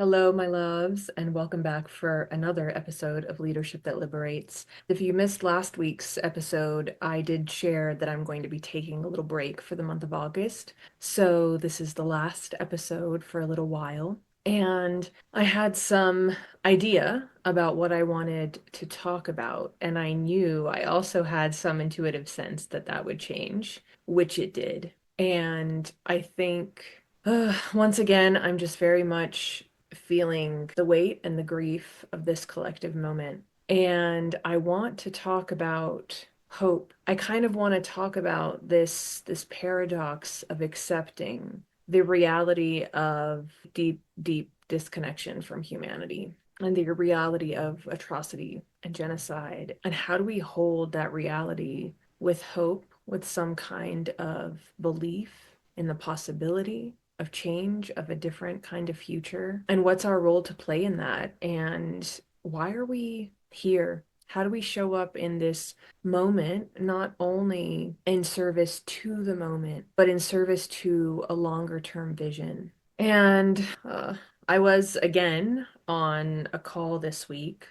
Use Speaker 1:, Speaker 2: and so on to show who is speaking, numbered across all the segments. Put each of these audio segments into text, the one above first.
Speaker 1: Hello, my loves, and welcome back for another episode of Leadership That Liberates. If you missed last week's episode, I did share that I'm going to be taking a little break for the month of August. So this is the last episode for a little while. And I had some idea about what I wanted to talk about, and I knew I also had some intuitive sense that that would change, which it did. And I think, once again, I'm just very much feeling the weight and the grief of this collective moment. And I want to talk about hope. I kind of want to talk about this paradox of accepting the reality of deep disconnection from humanity and the reality of atrocity and genocide. And how do we hold that reality with hope, with some kind of belief in the possibility of change, of a different kind of future? And what's our role to play in that? And why are we here? How do we show up in this moment, not only in service to the moment, but in service to a longer term vision? And I was again on a call this week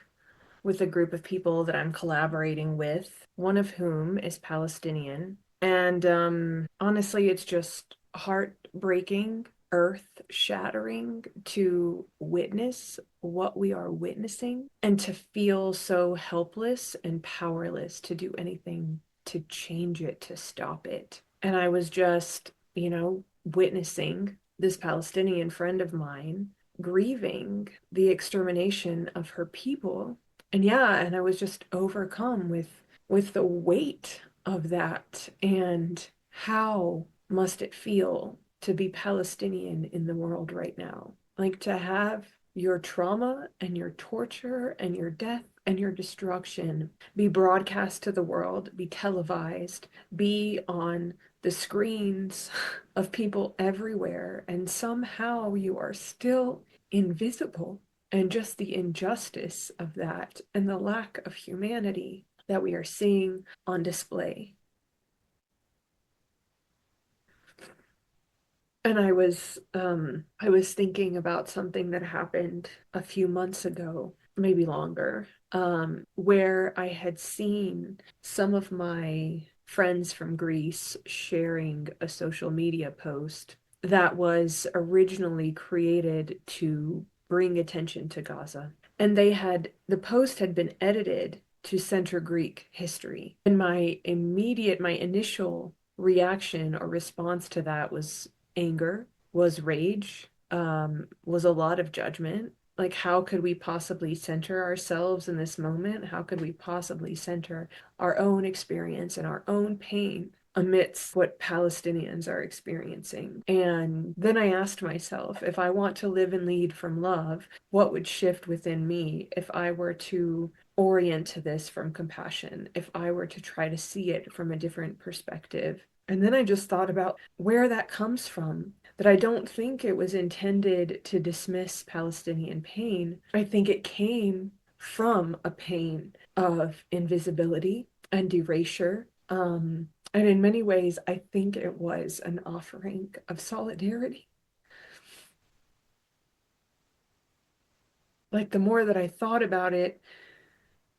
Speaker 1: with a group of people that I'm collaborating with, one of whom is Palestinian. And honestly, it's just heartbreaking, earth shattering to witness what we are witnessing and to feel so helpless and powerless to do anything to change it, to stop it. And I was just, witnessing this Palestinian friend of mine grieving the extermination of her people. And yeah, and I was just overcome with the weight of that. And how must it feel to be Palestinian in the world right now? Like to have your trauma and your torture and your death and your destruction be broadcast to the world, be televised, be on the screens of people everywhere, and somehow you are still invisible. And just the injustice of that and the lack of humanity that we are seeing on display. And I was thinking about something that happened a few months ago, maybe longer, where I had seen some of my friends from Greece sharing a social media post that was originally created to bring attention to Gaza. And the post had been edited to center Greek history. And my initial reaction or response to that was anger, was rage, was a lot of judgment. Like, how could we possibly center ourselves in this moment? How could we possibly center our own experience and our own pain amidst what Palestinians are experiencing? And then I asked myself, if I want to live and lead from love, what would shift within me if I were to orient to this from compassion, if I were to try to see it from a different perspective? And then I just thought about where that comes from. That I don't think it was intended to dismiss Palestinian pain. I think it came from a pain of invisibility and erasure. And in many ways, I think it was an offering of solidarity. Like the more that I thought about it,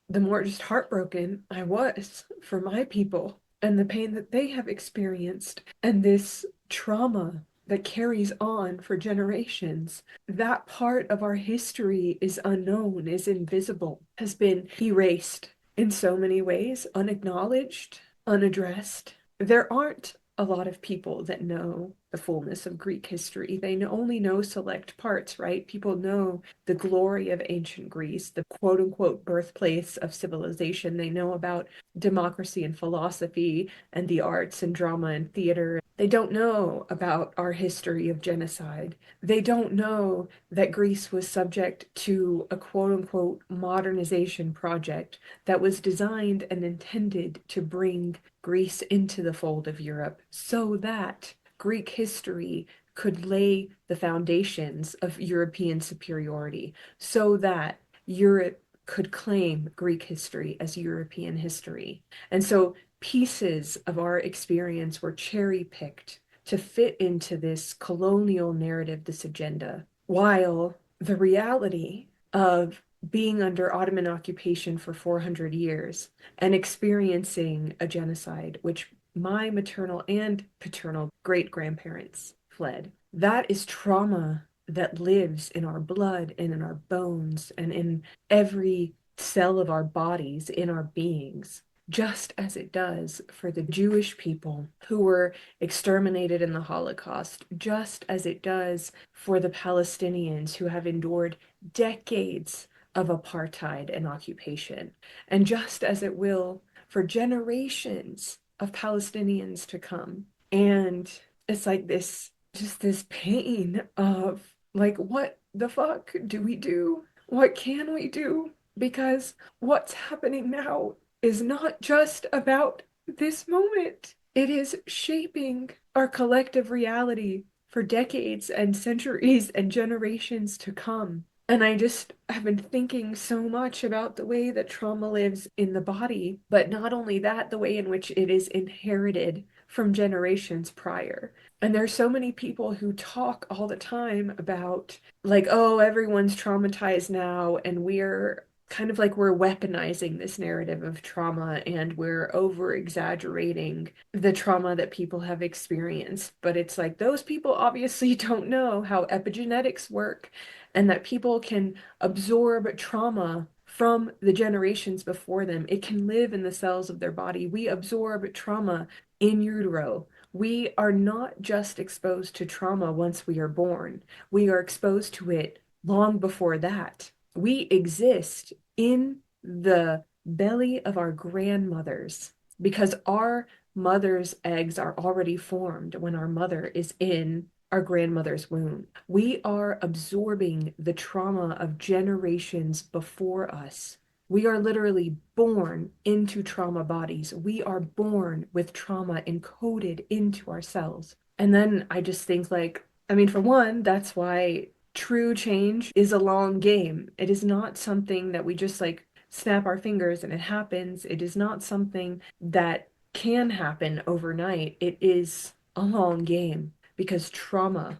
Speaker 1: the more just heartbroken I was for my people and the pain that they have experienced and this trauma that carries on for generations. That part of our history is unknown, is invisible, has been erased in so many ways, unacknowledged, unaddressed. There aren't a lot of people that know the fullness of Greek history. They only know select parts, right? People know the glory of ancient Greece, the quote unquote birthplace of civilization. They know about democracy and philosophy and the arts and drama and theater. They don't know about our history of genocide. They don't know that Greece was subject to a quote unquote modernization project that was designed and intended to bring Greece into the fold of Europe so that Greek history could lay the foundations of European superiority, so that Europe could claim Greek history as European history. And so pieces of our experience were cherry picked to fit into this colonial narrative, this agenda, while the reality of being under Ottoman occupation for 400 years and experiencing a genocide, which my maternal and paternal great grandparents fled. That is trauma that lives in our blood and in our bones and in every cell of our bodies, in our beings, just as it does for the Jewish people who were exterminated in the Holocaust, just as it does for the Palestinians who have endured decades of apartheid and occupation, and just as it will for generations of Palestinians to come. And it's like this, just this pain of like, what the fuck do we do? What can we do? Because what's happening now is not just about this moment. It is shaping our collective reality for decades and centuries and generations to come. And I just have been thinking so much about the way that trauma lives in the body, but not only that, the way in which it is inherited from generations prior. And there's so many people who talk all the time about, like, oh, everyone's traumatized now, and we're kind of like we're weaponizing this narrative of trauma and we're over exaggerating the trauma that people have experienced. But it's like those people obviously don't know how epigenetics work and that people can absorb trauma from the generations before them. It can live in the cells of their body. We absorb trauma in utero. We are not just exposed to trauma once we are born. We are exposed to it long before that. We exist in the belly of our grandmothers because our mother's eggs are already formed when our mother is in our grandmother's womb. We are absorbing the trauma of generations before us. We are literally born into trauma bodies. We are born with trauma encoded into our cells. And then I just think, like, I mean, for one, that's why true change is a long game. It is not something that we just like snap our fingers and it happens. It is not something that can happen overnight. It is a long game because trauma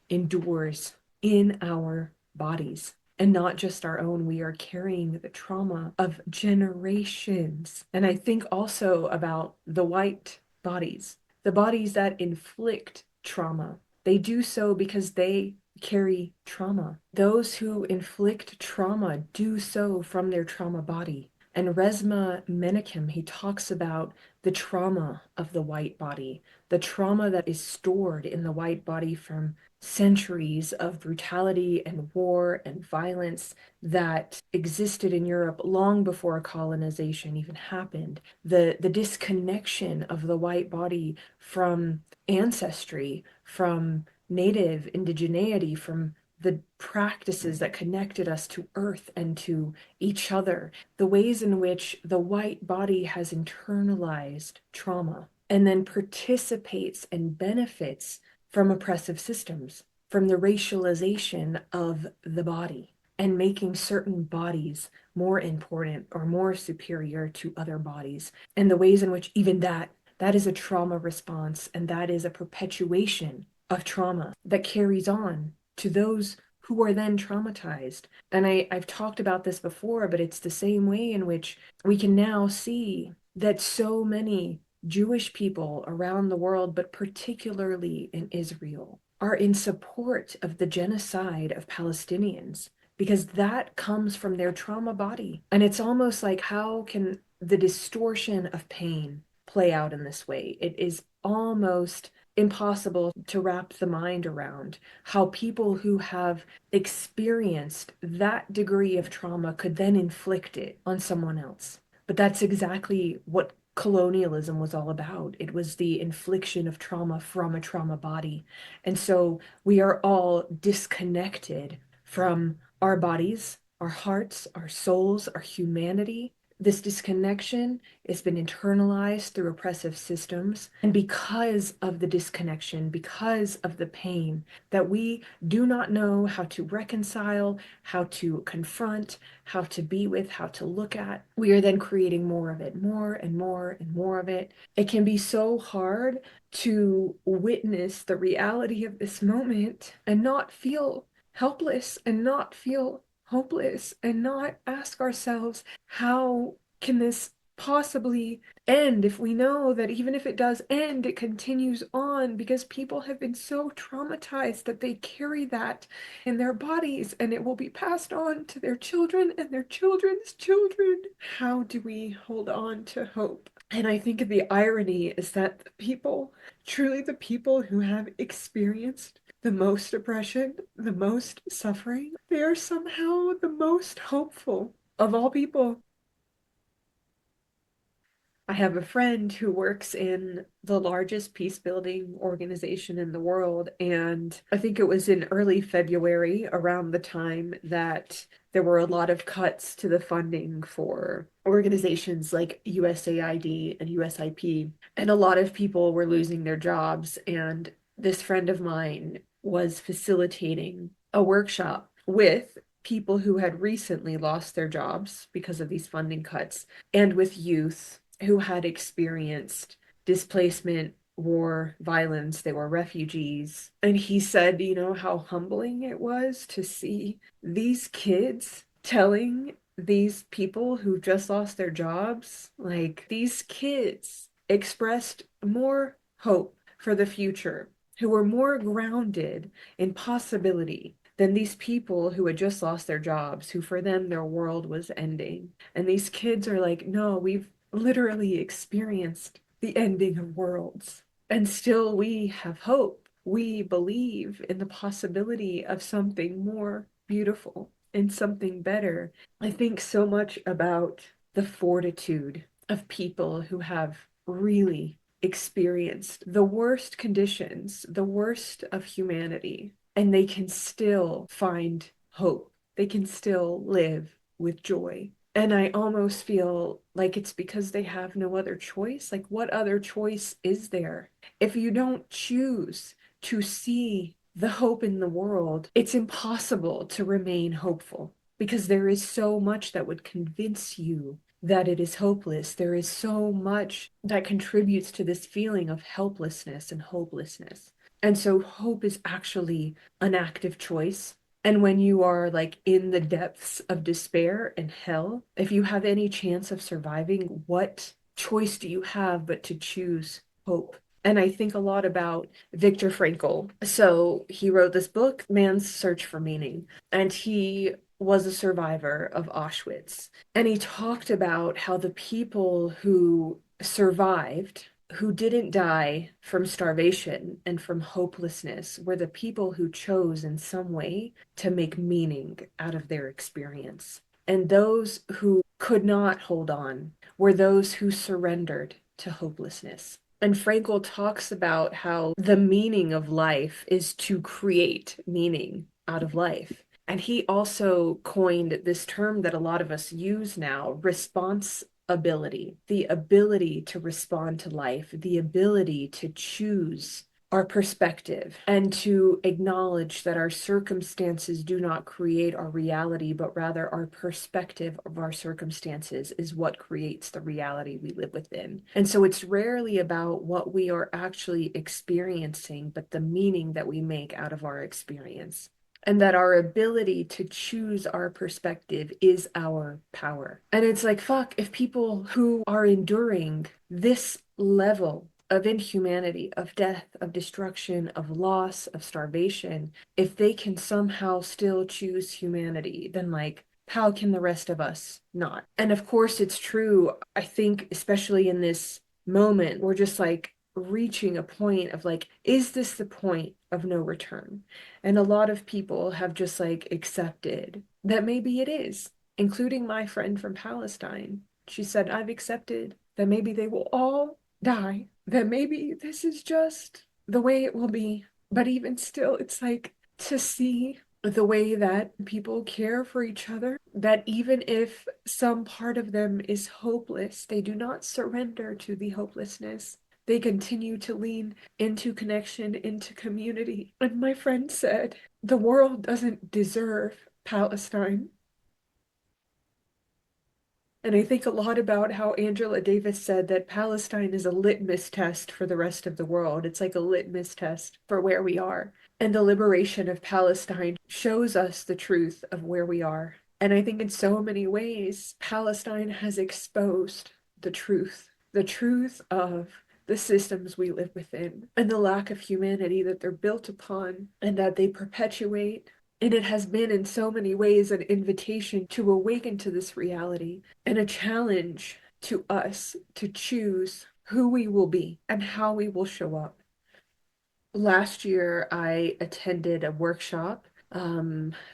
Speaker 1: endures in our bodies. And not just our own, we are carrying the trauma of generations. And I think also about the white bodies, the bodies that inflict trauma. They do so because they carry trauma. Those who inflict trauma do so from their trauma body. And Resmaa Menakem, he talks about the trauma of the white body, the trauma that is stored in the white body from centuries of brutality and war and violence that existed in Europe long before colonization even happened. The disconnection of the white body from ancestry, from native indigeneity, from the practices that connected us to earth and to each other, the ways in which the white body has internalized trauma and then participates and benefits from oppressive systems, from the racialization of the body and making certain bodies more important or more superior to other bodies, and the ways in which even that is a trauma response and that is a perpetuation of trauma that carries on to those who are then traumatized. And I've talked about this before, but it's the same way in which we can now see that so many Jewish people around the world, but particularly in Israel, are in support of the genocide of Palestinians because that comes from their trauma body. And it's almost like, how can the distortion of pain play out in this way? It is almost impossible to wrap the mind around how people who have experienced that degree of trauma could then inflict it on someone else. But that's exactly what colonialism was all about. It was the infliction of trauma from a trauma body. And so we are all disconnected from our bodies, our hearts, our souls, our humanity. This disconnection has been internalized through oppressive systems. And because of the disconnection, because of the pain that we do not know how to reconcile, how to confront, how to be with, how to look at, we are then creating more of it, more and more and more of it. It can be so hard to witness the reality of this moment and not feel helpless and not feel hopeless and not ask ourselves, how can this possibly end, if we know that even if it does end, it continues on because people have been so traumatized that they carry that in their bodies and it will be passed on to their children and their children's children. How do we hold on to hope? And I think the irony is that the people, truly the people who have experienced the most oppression, the most suffering, they are somehow the most hopeful of all people. I have a friend who works in the largest peace building organization in the world. And I think it was in early February, around the time that there were a lot of cuts to the funding for organizations like USAID and USIP. And a lot of people were losing their jobs. And this friend of mine was facilitating a workshop with people who had recently lost their jobs because of these funding cuts and with youth who had experienced displacement, war, violence. They were refugees. And he said, how humbling it was to see these kids telling these people who just lost their jobs, like these kids expressed more hope for the future, who were more grounded in possibility than these people who had just lost their jobs, who for them their world was ending. And these kids are like, no, we've literally experienced the ending of worlds. And still we have hope. We believe in the possibility of something more beautiful and something better. I think so much about the fortitude of people who have really experienced the worst conditions, the worst of humanity, and they can still find hope. They can still live with joy. And I almost feel like it's because they have no other choice. Like, what other choice is there? If you don't choose to see the hope in the world, it's impossible to remain hopeful because there is so much that would convince you that it is hopeless. There is so much that contributes to this feeling of helplessness and hopelessness. And so hope is actually an active choice. And when you are like in the depths of despair and hell, if you have any chance of surviving, what choice do you have but to choose hope? And I think a lot about Viktor Frankl. So he wrote this book, Man's Search for Meaning, and he was a survivor of Auschwitz. And he talked about how the people who survived, who didn't die from starvation and from hopelessness, were the people who chose in some way to make meaning out of their experience. And those who could not hold on were those who surrendered to hopelessness. And Frankl talks about how the meaning of life is to create meaning out of life. And he also coined this term that a lot of us use now, responsibility, the ability to respond to life, the ability to choose our perspective and to acknowledge that our circumstances do not create our reality, but rather our perspective of our circumstances is what creates the reality we live within. And so it's rarely about what we are actually experiencing, but the meaning that we make out of our experience. And that our ability to choose our perspective is our power. And it's like, fuck, if people who are enduring this level of inhumanity, of death, of destruction, of loss, of starvation, if they can somehow still choose humanity, then like, how can the rest of us not? And of course, it's true. I think, especially in this moment, we're just like reaching a point of like, is this the point of no return? And a lot of people have just like accepted that maybe it is, including my friend from Palestine. She said, I've accepted that maybe they will all die, that maybe this is just the way it will be. But even still, it's like to see the way that people care for each other, that even if some part of them is hopeless, they do not surrender to the hopelessness. They continue to lean into connection, into community. And my friend said, the world doesn't deserve Palestine. And I think a lot about how Angela Davis said that Palestine is a litmus test for the rest of the world. It's like a litmus test for where we are. And the liberation of Palestine shows us the truth of where we are. And I think in so many ways, Palestine has exposed the truth of the systems we live within and the lack of humanity that they're built upon and that they perpetuate. And it has been in so many ways an invitation to awaken to this reality and a challenge to us to choose who we will be and how we will show up. Last year, I attended a workshop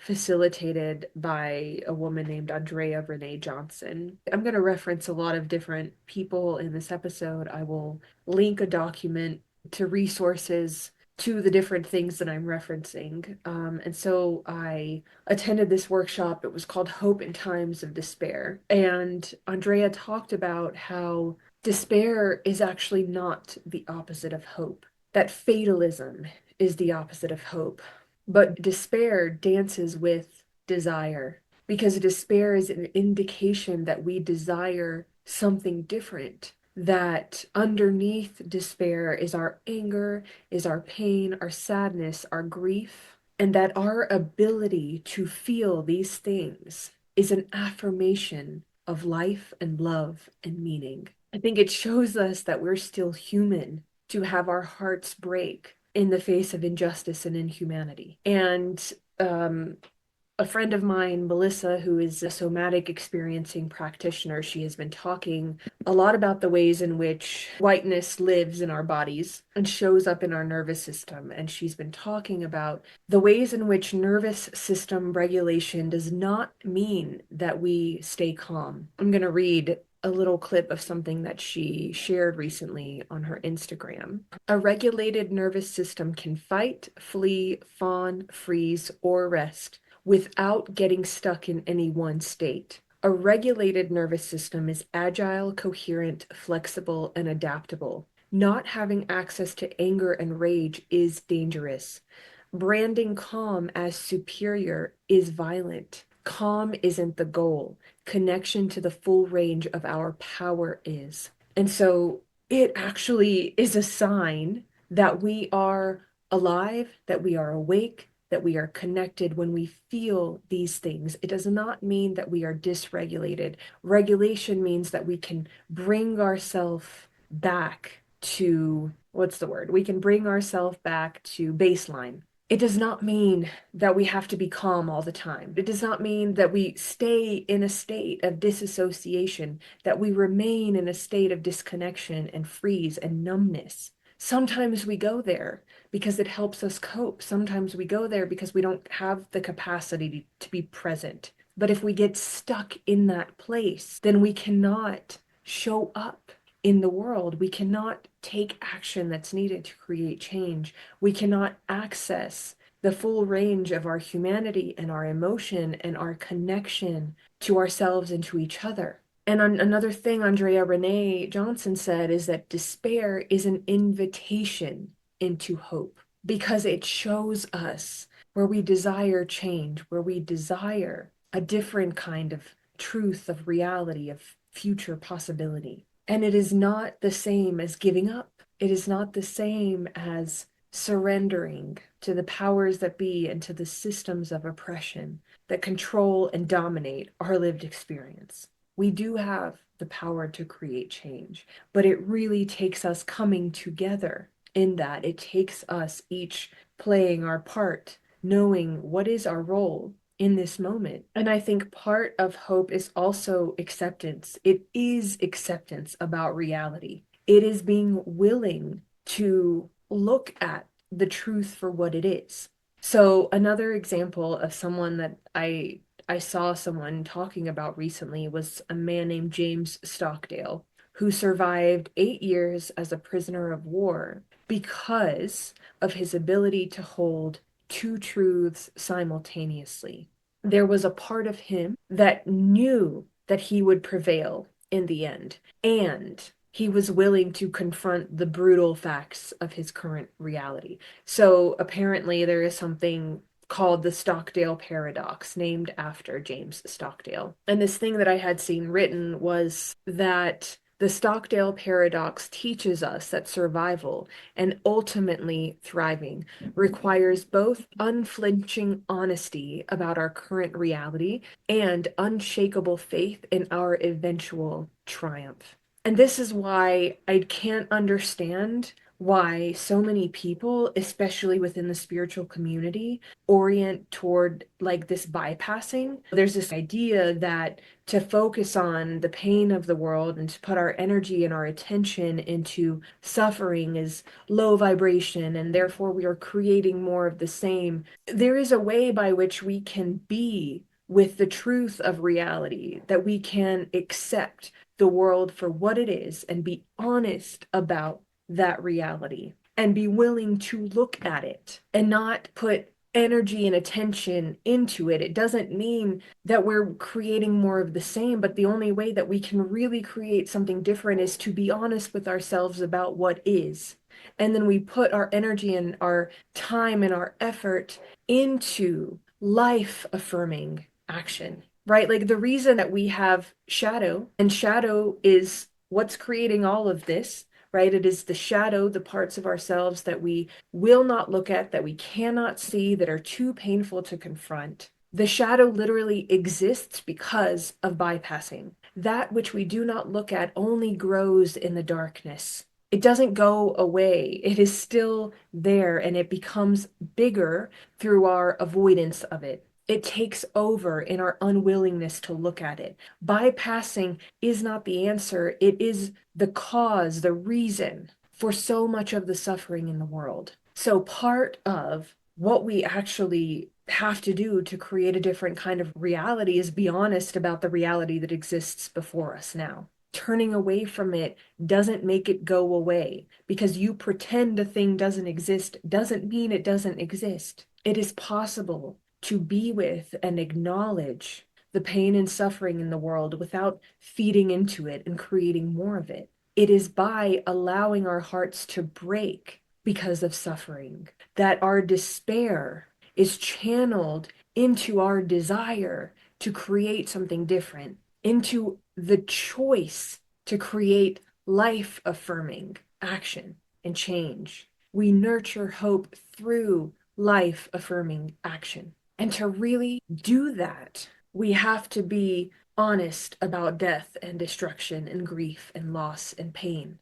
Speaker 1: facilitated by a woman named Andrea Renee Johnson. I'm going to reference a lot of different people in this episode. I will link a document to resources to the different things that I'm referencing. And so I attended this workshop. It was called Hope in Times of Despair. And Andrea talked about how despair is actually not the opposite of hope, that fatalism is the opposite of hope. But despair dances with desire because despair is an indication that we desire something different. That underneath despair is our anger, is our pain, our sadness, our grief, and that our ability to feel these things is an affirmation of life and love and meaning. I think it shows us that we're still human to have our hearts break in the face of injustice and inhumanity. And um, a friend of mine, Melissa, who is a somatic experiencing practitioner, she has been talking a lot about the ways in which whiteness lives in our bodies and shows up in our nervous system. And she's been talking about the ways in which nervous system regulation does not mean that we stay calm. I'm going to read a little clip of something that she shared recently on her Instagram. A regulated nervous system can fight, flee, fawn, freeze, or rest without getting stuck in any one state. A regulated nervous system is agile, coherent, flexible, and adaptable. Not having access to anger and rage is dangerous. Branding calm as superior is violent. Calm isn't the goal. Connection to the full range of our power is. And so it actually is a sign that we are alive, that we are awake, that we are connected when we feel these things. It does not mean that we are dysregulated. Regulation means that we can bring ourselves back to, what's the word? We can bring ourselves back to baseline. It does not mean that we have to be calm all the time. It does not mean that we stay in a state of disassociation, that we remain in a state of disconnection and freeze and numbness. Sometimes we go there because it helps us cope. Sometimes we go there because we don't have the capacity to be present. But if we get stuck in that place, then we cannot show up in the world. We cannot take action that's needed to create change. We cannot access the full range of our humanity and our emotion and our connection to ourselves and to each other. And another thing Andrea Renee Johnson said is that despair is an invitation into hope because it shows us where we desire change, where we desire a different kind of truth, of reality, of future possibility. And it is not the same as giving up. It is not the same as surrendering to the powers that be and to the systems of oppression that control and dominate our lived experience. We do have the power to create change, but it really takes us coming together in that. It takes us each playing our part, knowing what is our role in this moment. And I think part of hope is also acceptance. It is acceptance about reality. It is being willing to look at the truth for what it is. So another example of someone that I saw someone talking about recently was a man named James Stockdale, who survived 8 years as a prisoner of war because of his ability to hold two truths simultaneously. There was a part of him that knew that he would prevail in the end, and he was willing to confront the brutal facts of his current reality. So apparently, there is something called the Stockdale paradox, named after James Stockdale. And this thing that I had seen written was that The Stockdale paradox teaches us that survival and ultimately thriving requires both unflinching honesty about our current reality and unshakable faith in our eventual triumph. And this is why I can't understand why so many people, especially within the spiritual community, orient toward like this bypassing. There's this idea that to focus on the pain of the world and to put our energy and our attention into suffering is low vibration, and therefore we are creating more of the same. There is a way by which we can be with the truth of reality, that we can accept the world for what it is and be honest about that reality and be willing to look at it and not put energy and attention into it. It doesn't mean that we're creating more of the same, but the only way that we can really create something different is to be honest with ourselves about what is. And then we put our energy and our time and our effort into life affirming action, right? Like the reason that we have shadow, and shadow is what's creating all of this, right? It is the shadow, the parts of ourselves that we will not look at, that we cannot see, that are too painful to confront. The shadow literally exists because of bypassing. That which we do not look at only grows in the darkness. It doesn't go away. It is still there, and it becomes bigger through our avoidance of it. It takes over in our unwillingness to look at it. Bypassing is not the answer. It is the cause, the reason for so much of the suffering in the world. So part of what we actually have to do to create a different kind of reality is be honest about the reality that exists before us now. Turning away from it doesn't make it go away. Because you pretend a thing doesn't exist doesn't mean it doesn't exist. It is possible to be with and acknowledge the pain and suffering in the world without feeding into it and creating more of it. It is by allowing our hearts to break because of suffering that our despair is channeled into our desire to create something different, into the choice to create life affirming action and change. We nurture hope through life affirming action. And to really do that, we have to be honest about death and destruction and grief and loss and pain.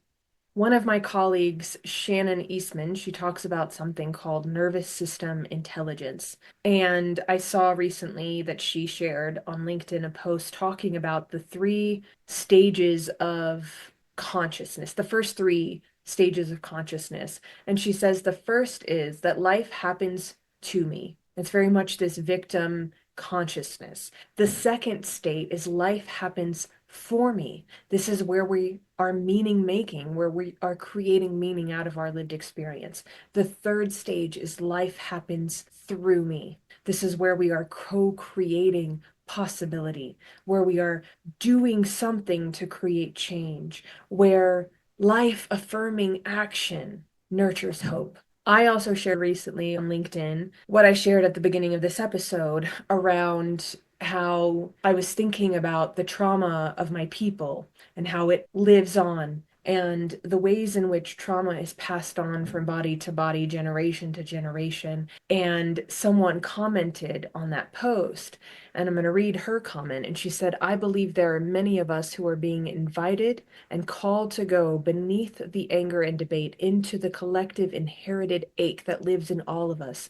Speaker 1: One of my colleagues, Shannon Eastman, she talks about something called nervous system intelligence. And I saw recently that she shared on LinkedIn a post talking about the three stages of consciousness, the first three stages of consciousness. And she says the first is that life happens to me. It's very much this victim consciousness. The second state is life happens for me. This is where we are meaning making, where we are creating meaning out of our lived experience. The third stage is life happens through me. This is where we are co-creating possibility, where we are doing something to create change, where life affirming action nurtures hope. I also shared recently on LinkedIn what I shared at the beginning of this episode around how I was thinking about the trauma of my people and how it lives on, and the ways in which trauma is passed on from body to body, generation to generation. And someone commented on that post, and I'm going to read her comment. And she said, I believe there are many of us who are being invited and called to go beneath the anger and debate into the collective inherited ache that lives in all of us.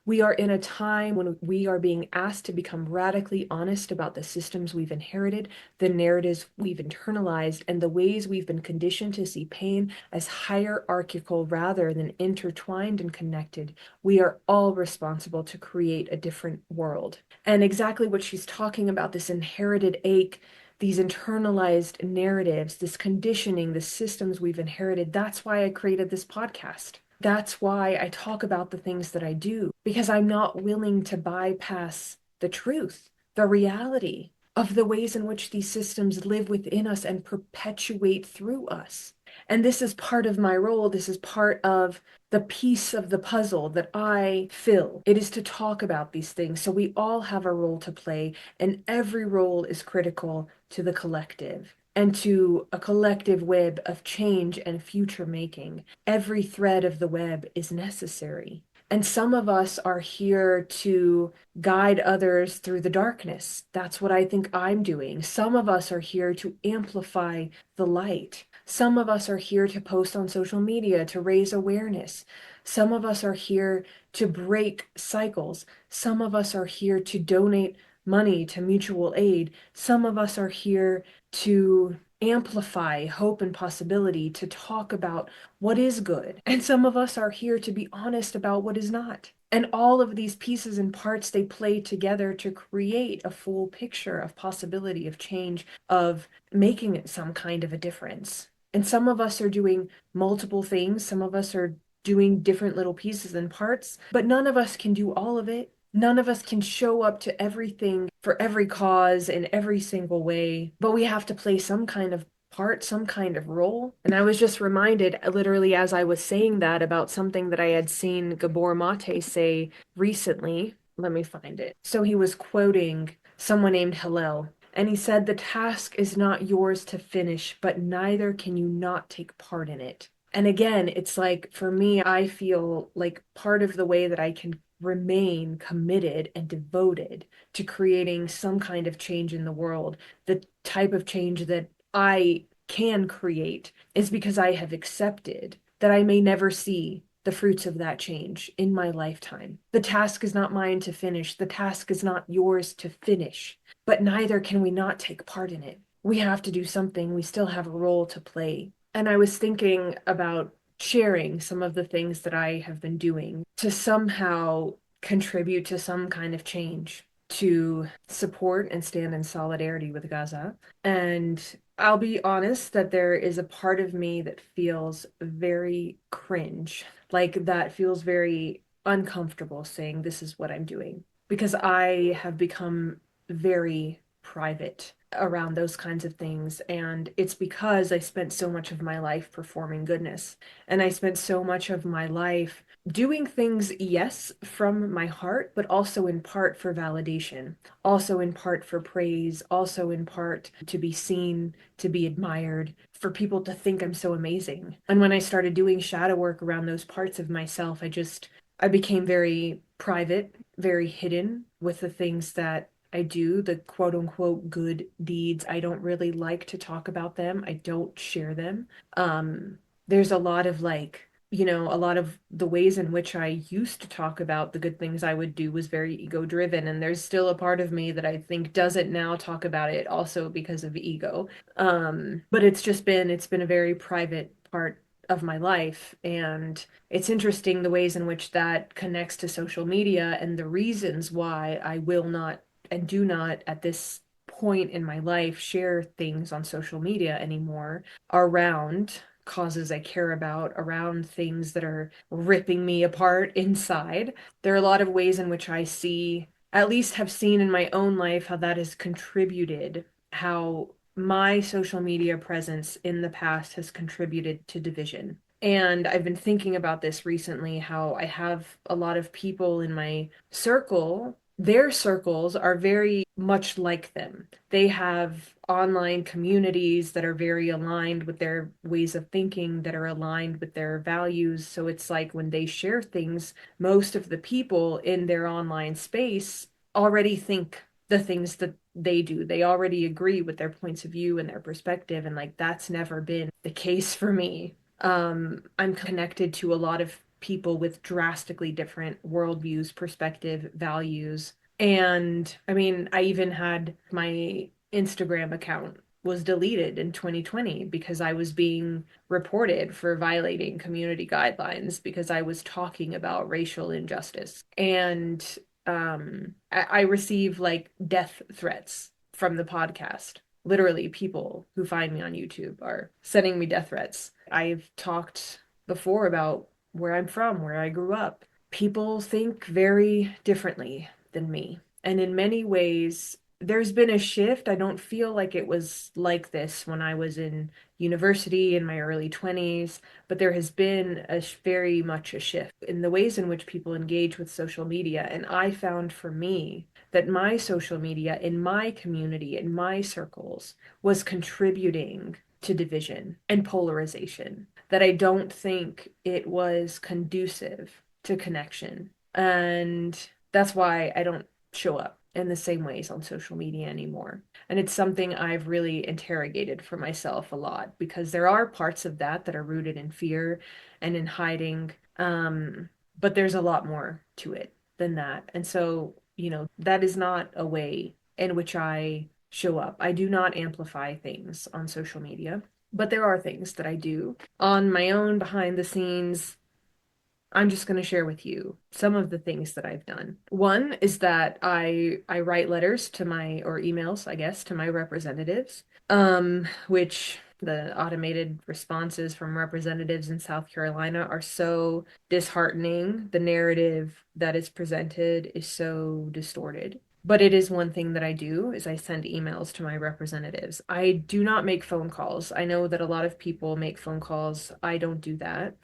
Speaker 1: We are in a time when we are being asked to become radically honest about the systems we've inherited, the narratives we've internalized, and the ways we've been conditioned to see pain as hierarchical rather than intertwined and connected. We are all responsible to create a different world. And exactly what she's talking about, this inherited ache, these internalized narratives, this conditioning, the systems we've inherited, that's why I created this podcast. That's why I talk about the things that I do, because I'm not willing to bypass the truth, the reality of the ways in which these systems live within us and perpetuate through us. And this is part of my role. This is part of the piece of the puzzle that I fill. It is to talk about these things. So we all have a role to play, and every role is critical to the collective. and to a collective web of change and future making. Every thread of the web is necessary. And some of us are here to guide others through the darkness. That's what I think I'm doing. Some of us are here to amplify the light. Some of us are here to post on social media to raise awareness. Some of us are here to break cycles. Some of us are here to donate money to mutual aid. Some of us are here to amplify hope and possibility, to talk about what is good. And some of us are here to be honest about what is not. And all of these pieces and parts, they play together to create a full picture of possibility, of change, of making some kind of a difference. And some of us are doing multiple things. Some of us are doing different little pieces and parts, but none of us can do all of it. None of us can show up to everything for every cause in every single way, but we have to play some kind of part, some kind of role. And I was just reminded, literally, as I was saying that, about something that I had seen Gabor Mate say recently. Let me find it. So he was quoting someone named Hillel, and he said, "The task is not yours to finish, but neither can you not take part in it." And again, it's like for me, I feel like part of the way that I can remain committed and devoted to creating some kind of change in the world, the type of change that I can create, is because I have accepted that I may never see the fruits of that change in my lifetime. The task is not mine to finish. The task is not yours to finish, but neither can we not take part in it. We have to do something. We still have a role to play. And I was thinking about sharing some of the things that I have been doing to somehow contribute to some kind of change, to support and stand in solidarity with Gaza. And I'll be honest that there is a part of me that feels very cringe, like that feels very uncomfortable saying this is what I'm doing, because I have become very private around those kinds of things. And it's because I spent so much of my life performing goodness. And I spent so much of my life doing things, yes, from my heart, but also in part for validation, also in part for praise, also in part to be seen, to be admired, for people to think I'm so amazing. And when I started doing shadow work around those parts of myself, I became very private, very hidden with the things that I do, the quote unquote good deeds. I don't really like to talk about them. I don't share them. There's a lot of a lot of the ways in which I used to talk about the good things I would do was very ego driven. And there's still a part of me that I think doesn't now talk about it also because of ego. But it's been a very private part of my life. And it's interesting the ways in which that connects to social media and the reasons why I will not and do not at this point in my life share things on social media anymore around causes I care about, around things that are ripping me apart inside. There are a lot of ways in which I see, at least have seen in my own life, how that has contributed, how my social media presence in the past has contributed to division. And I've been thinking about this recently, how I have a lot of people in my circle, their circles are very much like them. They have online communities that are very aligned with their ways of thinking, that are aligned with their values. So it's like when they share things, most of the people in their online space already think the things that they do. They already agree with their points of view and their perspective. And like that's never been the case for me. I'm connected to a lot of people with drastically different worldviews, perspective, values. And I mean, I even had my Instagram account was deleted in 2020 because I was being reported for violating community guidelines because I was talking about racial injustice. And I receive like death threats from the podcast. Literally, people who find me on YouTube are sending me death threats. I've talked before about where I'm from, where I grew up. People think very differently than me. And in many ways, there's been a shift. I don't feel like it was like this when I was in university in my early 20s, but there has been very much a shift in the ways in which people engage with social media. And I found for me that my social media in my community, in my circles, was contributing to division and polarization, that I don't think it was conducive to connection. And that's why I don't show up in the same ways on social media anymore. And it's something I've really interrogated for myself a lot because there are parts of that that are rooted in fear and in hiding. But there's a lot more to it than that. And so, that is not a way in which I show up. I do not amplify things on social media, but there are things that I do on my own behind the scenes. I'm just going to share with you some of the things that I've done. One is that I write letters to my or emails, I guess, to my representatives, which the automated responses from representatives in South Carolina are so disheartening. The narrative that is presented is so distorted. But it is one thing that I do is I send emails to my representatives. I do not make phone calls. I know that a lot of people make phone calls. I don't do that.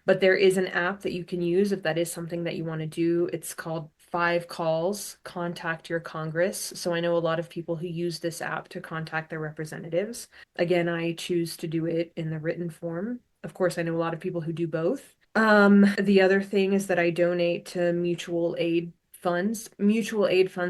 Speaker 1: But there is an app that you can use if that is something that you want to do. It's called 5 Calls, Contact Your Congress. So I know a lot of people who use this app to contact their representatives. Again, I choose to do it in the written form. Of course, I know a lot of people who do both. The other thing is that I donate to mutual aid funds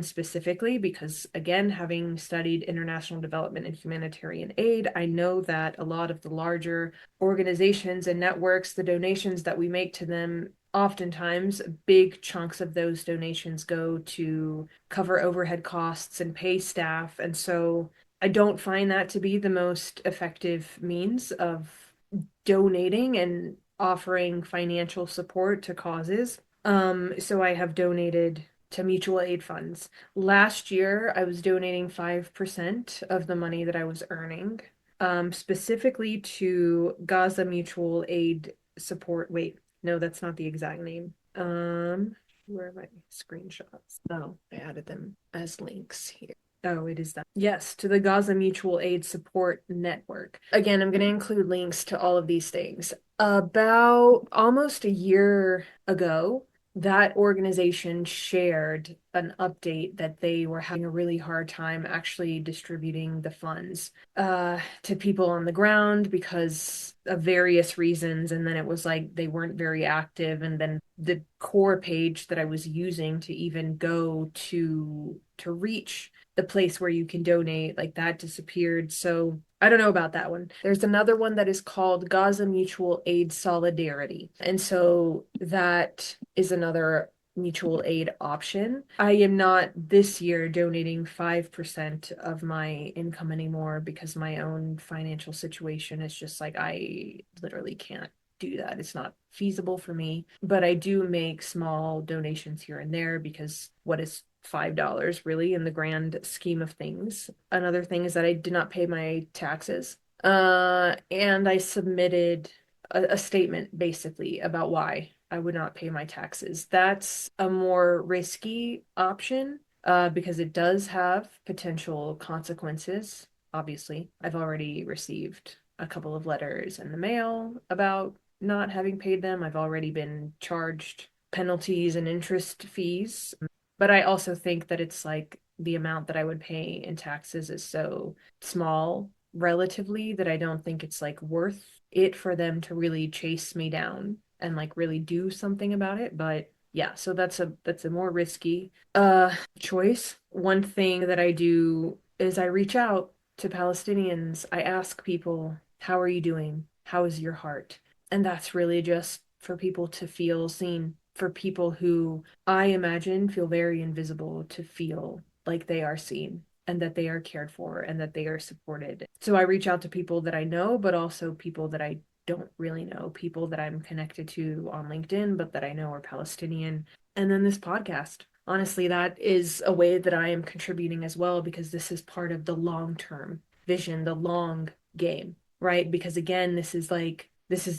Speaker 1: specifically, because again, having studied international development and humanitarian aid, I know that a lot of the larger organizations and networks, the donations that we make to them, oftentimes big chunks of those donations go to cover overhead costs and pay staff. And so I don't find that to be the most effective means of donating and offering financial support to causes. So I have donated to mutual aid funds. Last year, I was donating 5% of the money that I was earning, specifically to Gaza Mutual Aid Support. Wait, no, that's not the exact name. Where are my screenshots? Oh, I added them as links here. Oh, it is that. Yes, to the Gaza Mutual Aid Support Network. Again, I'm going to include links to all of these things. About almost a year ago, that organization shared an update that they were having a really hard time actually distributing the funds to people on the ground because of various reasons. And then it was like they weren't very active. And then the core page that I was using to even go to reach the place where you can donate, like that disappeared. So I don't know about that one. There's another one that is called Gaza Mutual Aid Solidarity. And so that is another mutual aid option. I am not this year donating 5% of my income anymore because my own financial situation is just like I literally can't do that. It's not feasible for me, but I do make small donations here and there because what is $5 really in the grand scheme of things. Another thing is that I did not pay my taxes. And I submitted a statement basically about why I would not pay my taxes. That's a more risky option because it does have potential consequences. Obviously, I've already received a couple of letters in the mail about not having paid them. I've already been charged penalties and interest fees. But I also think that it's like the amount that I would pay in taxes is so small relatively that I don't think it's like worth it for them to really chase me down and like really do something about it. But yeah, so that's a more risky choice. One thing that I do is I reach out to Palestinians. I ask people, "How are you doing? How is your heart?" And that's really just for people to feel seen, for people who I imagine feel very invisible to feel like they are seen and that they are cared for and that they are supported. So I reach out to people that I know, but also people that I don't really know, people that I'm connected to on LinkedIn, but that I know are Palestinian. And then this podcast. Honestly, that is a way that I am contributing as well because this is part of the long-term vision, the long game, right? Because again, this is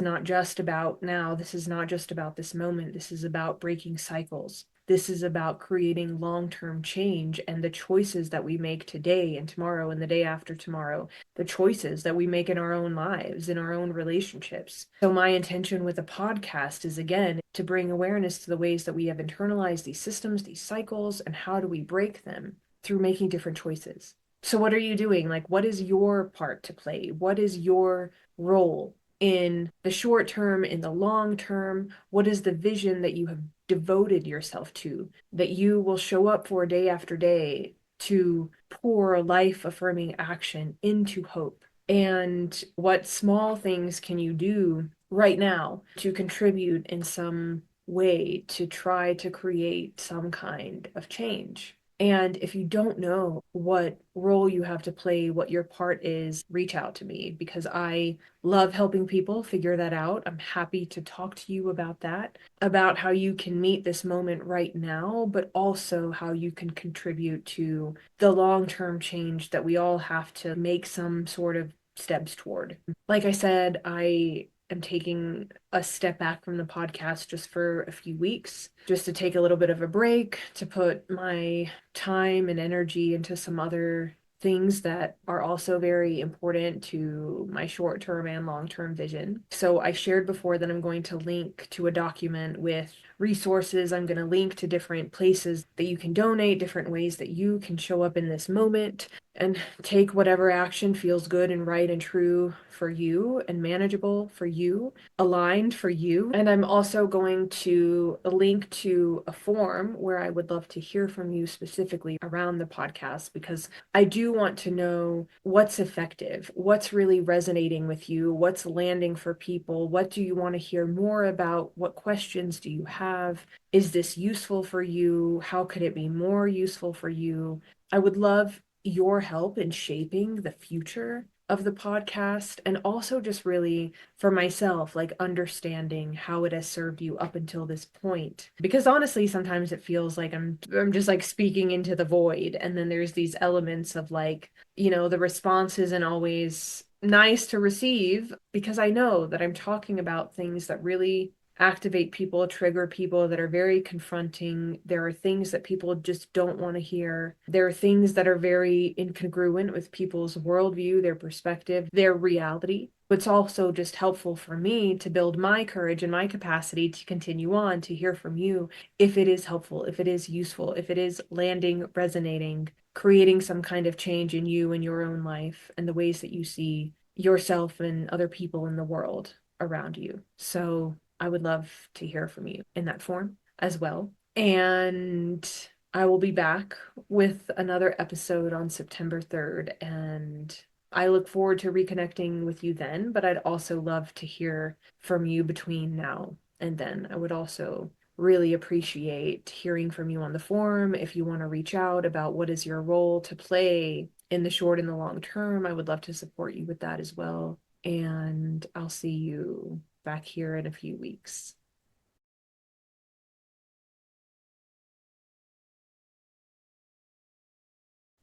Speaker 1: not just about now. This is not just about this moment. This is about breaking cycles. This is about creating long-term change, and the choices that we make today and tomorrow and the day after tomorrow, the choices that we make in our own lives, in our own relationships. So my intention with the podcast is, again, to bring awareness to the ways that we have internalized these systems, these cycles, and how do we break them through making different choices. So what are you doing? Like, what is your part to play? What is your role in the short term, in the long term? What is the vision that you have devoted yourself to, that you will show up for day after day to pour life affirming action into hope? And what small things can you do right now to contribute in some way to try to create some kind of change? And if you don't know what role you have to play, what your part is, reach out to me, because I love helping people figure that out. I'm happy to talk to you about that, about how you can meet this moment right now, but also how you can contribute to the long-term change that we all have to make some sort of steps toward. Like I said, I am taking a step back from the podcast just for a few weeks, just to take a little bit of a break, to put my time and energy into some other things that are also very important to my short-term and long-term vision. So I shared before that I'm going to link to a document with resources. I'm going to link to different places that you can donate, different ways that you can show up in this moment and take whatever action feels good and right and true for you and manageable for you, aligned for you. And I'm also going to link to a form where I would love to hear from you specifically around the podcast, because I do want to know what's effective, what's really resonating with you, what's landing for people, what do you want to hear more about, what questions do you have, is this useful for you, how could it be more useful for you? I would love your help in shaping the future of the podcast, and also just really for myself, like understanding how it has served you up until this point, because honestly sometimes it feels like I'm just like speaking into the void, and then there's these elements of like, the response isn't always nice to receive, because I know that I'm talking about things that really activate people, trigger people, that are very confronting. There are things that people just don't want to hear. There are things that are very incongruent with people's worldview, their perspective, their reality. It's also just helpful for me to build my courage and my capacity to continue on, to hear from you if it is helpful, if it is useful, if it is landing, resonating, creating some kind of change in you and your own life and the ways that you see yourself and other people in the world around you. So I would love to hear from you in that form as well. And I will be back with another episode on September 3rd. And I look forward to reconnecting with you then, but I'd also love to hear from you between now and then. I would also really appreciate hearing from you on the forum. If you want to reach out about what is your role to play in the short and the long term, I would love to support you with that as well. And I'll see you back here in a few weeks.